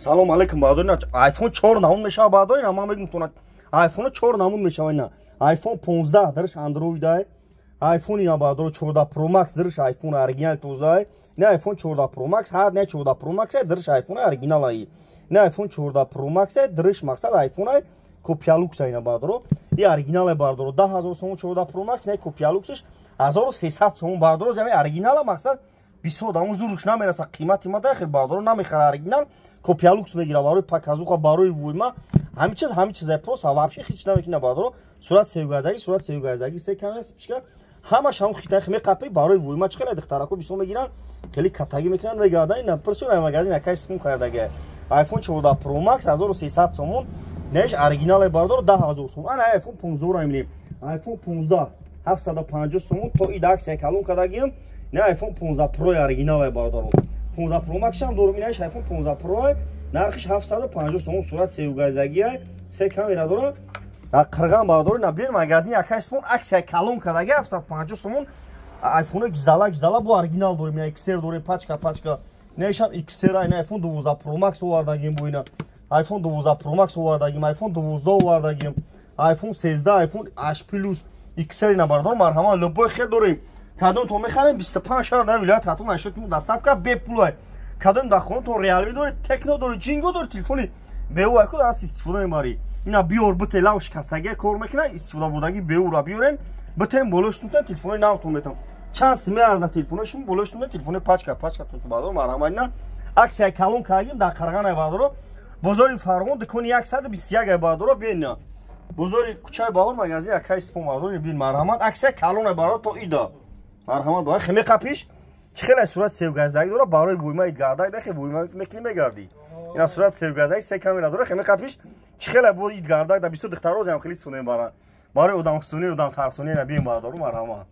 салом алейкум баҳадорина iPhone 4 намун мешава баҳадорина ман мегӯм iPhone 4 намун мешава ина iPhone 15 дарш Android ай iPhone ина баҳадор 14 Pro Max дарш iPhone оригинал тоза ай не iPhone 14 Pro Max ҳад не 14 Pro Max ай дарш iPhone оригинал ай не iPhone 14 Pro Max ай дарш мақсад iPhone ай копия лукс ай ина баҳадор и оригинал ай баҳадор 10000 сом 14 Pro Max не копия луксш 1300 сом баҳадор ами оригинал мақсад бисёр даму зурш намераса қимати ма дахир баҳадор намехара оригинал копия лукс мегира барои паказуха барои войма ҳами чиз ай просто вообще хич намекина баҳадор сурат севгаздагӣ се камера спичка ҳамаш ҳам хитах меқапи барои войма чӣ хеле духтарако бисёр мегиранд хеле катагӣ мекунанд мегарданд ина причём магазин акай сум хардаги iPhone 14 Pro Max 1300 сомон неш оригинал баҳадор 10000 сом ана iPhone 15 ро мебинем iPhone 15 750 сомон то идакс калон кадагим не iPhone 15 Pro оригинал баҳадор 15 Pro Max ҳам дорум ина iPhone 15 Pro нархиш 750 сомон сурат севгаздагӣ се камера дора қирған баҳадор на бир магазин акай сомон аксия калон кадаги 750 сомон iPhone гизала бо оригинал дорим ина XR дорим пачка нешам XR ина iPhone 12 Pro Max овардагим бо ина iPhone 12 Pro Max овардагим iPhone 12 овардагим iPhone 13 iPhone H Plus XR ина баҳадор марҳама лубой хел дорим кадом то мехарем 25 шар на вилоят хатун ашотму доставка бепулай кадом да хона то Realme дори Tecno дори Jingo дори телефони беу аку ас истифода мебари ина биёр бите лав шикастаги кор мекуна истифода бурдаги беура биёрен битем болоштунтан телефони навтон метам чанд сим арда телефонашум болоштунтан телефони пачка то баҳадор марҳама ина аксия калон кагим да қарғана баҳадор бозори Фарғон дукони 121 баҳадор бина бозори кучаи баҳор магазин акай спон баҳадор бин марҳамат аксия калон баҳадор то ида марҳамат баҳар хеме қапиш чӣ хеле сурат севгаздагӣ дора барои воймаи гардаг дахе войма мекунӣ мегарди ина сурат севгаздагӣ се камера дора хеме қапиш чӣ хеле бо ид гардаг да бисёр духтароз ҳам хеле истифода мебаранд барои одамстонӣ одам тарсонӣ на бин баҳадор марҳамат